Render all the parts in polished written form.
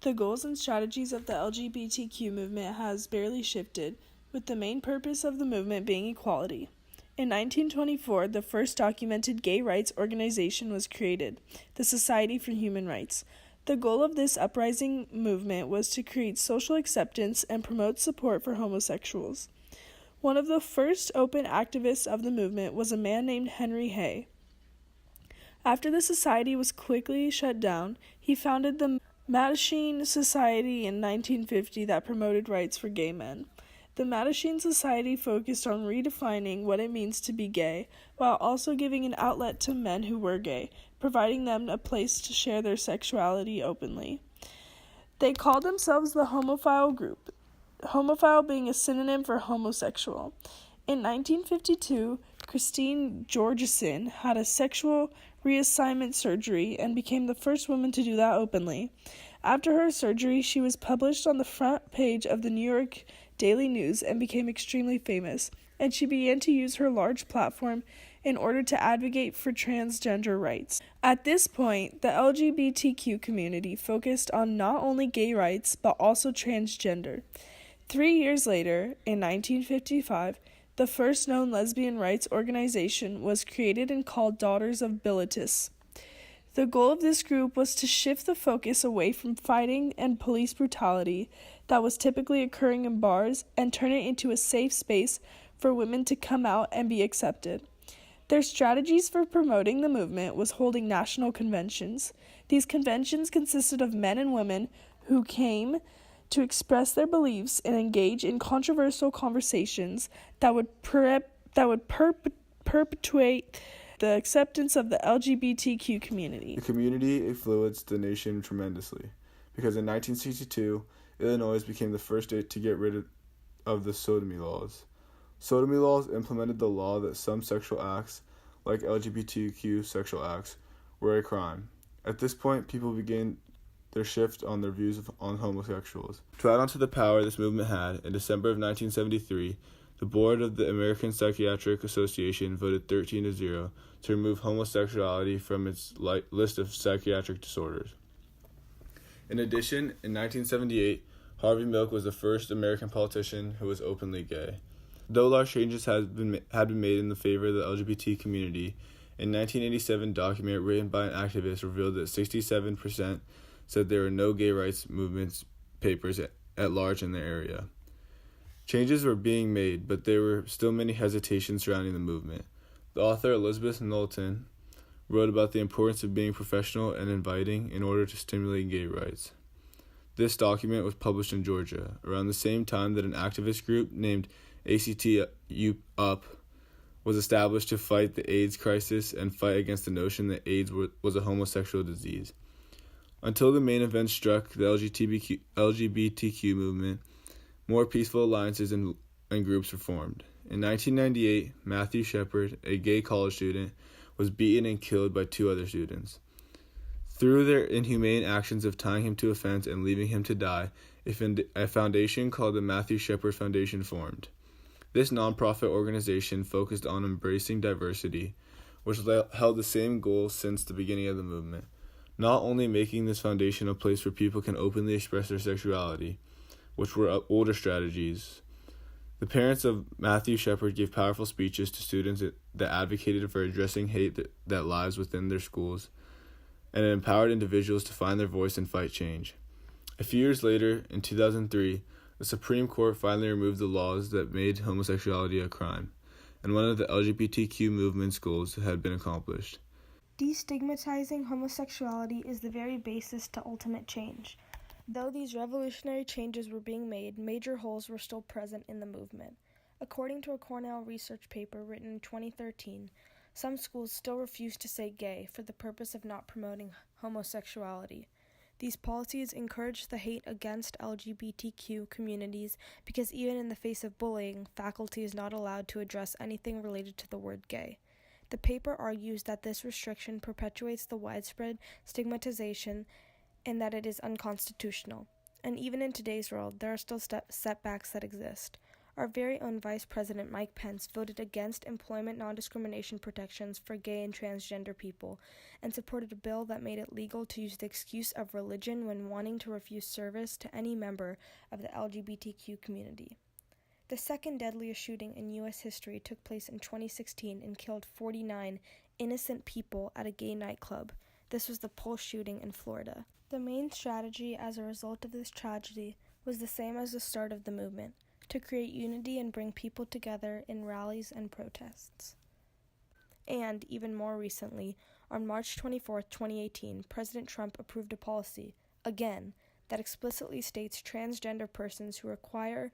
The goals and strategies of the LGBTQ movement has barely shifted, with the main purpose of the movement being equality. In 1924, the first documented gay rights organization was created, the Society for Human Rights. The goal of this uprising movement was to create social acceptance and promote support for homosexuals. One of the first open activists of the movement was a man named Henry Hay. After the society was quickly shut down, he founded the Mattachine Society in 1950 that promoted rights for gay men. The Mattachine Society focused on redefining what it means to be gay, while also giving an outlet to men who were gay, providing them a place to share their sexuality openly. They called themselves the homophile group, homophile being a synonym for homosexual. In 1952, Christine Georgeson had a sexual reassignment surgery and became the first woman to do that openly. After her surgery, she was published on the front page of the New York Daily News and became extremely famous, and she began to use her large platform in order to advocate for transgender rights. At this point, the LGBTQ community focused on not only gay rights, but also transgender. 3 years later, in 1955, the first known lesbian rights organization was created and called Daughters of Bilitis. The goal of this group was to shift the focus away from fighting and police brutality that was typically occurring in bars and turn it into a safe space for women to come out and be accepted. Their strategies for promoting the movement was holding national conventions. These conventions consisted of men and women who came to express their beliefs and engage in controversial conversations that would perpetuate the acceptance of the LGBTQ community. The community influenced the nation tremendously, because in 1962, Illinois became the first state to get rid of the sodomy laws. Sodomy laws implemented the law that some sexual acts, like LGBTQ sexual acts, were a crime. At this point, people began their shift on their views on homosexuals. To add on to the power this movement had, in December of 1973, the board of the American Psychiatric Association voted 13-0 to remove homosexuality from its list of psychiatric disorders. In addition, in 1978, Harvey Milk was the first American politician who was openly gay. Though large changes had been made in the favor of the LGBT community, a 1987 document written by an activist revealed that 67% said there were no gay rights movement papers at large in the area. Changes were being made, but there were still many hesitations surrounding the movement. The author Elizabeth Knowlton wrote about the importance of being professional and inviting in order to stimulate gay rights. This document was published in Georgia, around the same time that an activist group named ACT UP was established to fight the AIDS crisis and fight against the notion that AIDS was a homosexual disease. Until the main event struck the LGBTQ movement, more peaceful alliances and groups were formed. In 1998, Matthew Shepard, a gay college student, was beaten and killed by 2 other students. Through their inhumane actions of tying him to a fence and leaving him to die, a foundation called the Matthew Shepard Foundation formed. This nonprofit organization focused on embracing diversity, which held the same goal since the beginning of the movement, not only making this foundation a place where people can openly express their sexuality, which were older strategies. The parents of Matthew Shepard gave powerful speeches to students that advocated for addressing hate that lives within their schools, and it empowered individuals to find their voice and fight change. A few years later, in 2003, the Supreme Court finally removed the laws that made homosexuality a crime, and one of the LGBTQ movement's goals had been accomplished. Destigmatizing homosexuality is the very basis to ultimate change. Though these revolutionary changes were being made, major holes were still present in the movement. According to a Cornell research paper written in 2013, some schools still refuse to say gay for the purpose of not promoting homosexuality. These policies encourage the hate against LGBTQ communities because even in the face of bullying, faculty is not allowed to address anything related to the word gay. The paper argues that this restriction perpetuates the widespread stigmatization and that it is unconstitutional. And even in today's world, there are still setbacks that exist. Our very own Vice President Mike Pence voted against employment non-discrimination protections for gay and transgender people and supported a bill that made it legal to use the excuse of religion when wanting to refuse service to any member of the LGBTQ community. The second deadliest shooting in U.S. history took place in 2016 and killed 49 innocent people at a gay nightclub. This was the Pulse shooting in Florida. The main strategy as a result of this tragedy was the same as the start of the movement, to create unity and bring people together in rallies and protests. And, even more recently, on March 24, 2018, President Trump approved a policy, again, that explicitly states transgender persons who require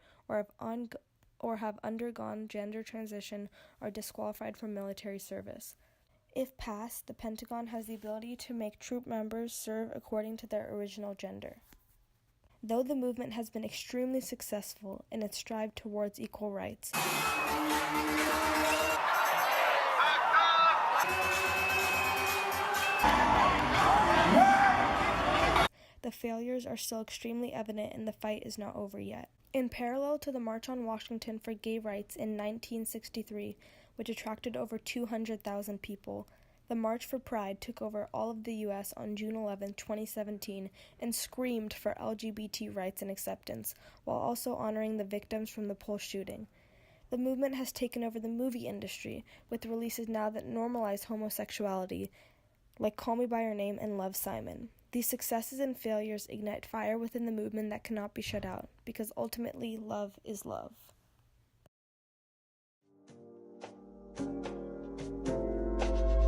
or have undergone gender transition are disqualified from military service. If passed, the Pentagon has the ability to make troop members serve according to their original gender. Though the movement has been extremely successful in its strive towards equal rights, the failures are still extremely evident and the fight is not over yet. In parallel to the March on Washington for Gay Rights in 1963, which attracted over 200,000 people, the March for Pride took over all of the U.S. on June 11, 2017, and screamed for LGBT rights and acceptance, while also honoring the victims from the Pulse shooting. The movement has taken over the movie industry, with releases now that normalize homosexuality, like Call Me By Your Name and Love, Simon. These successes and failures ignite fire within the movement that cannot be shut out, because ultimately love is love.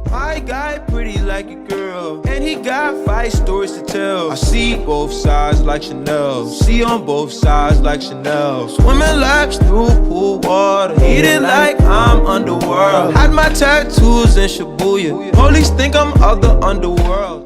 My guy pretty like a girl, and he got 5 stories to tell. I see both sides like Chanel, see on both sides like Chanel. Swimming laps through pool water, eating like I'm underworld. Had my tattoos in Shibuya, police think I'm of the underworld.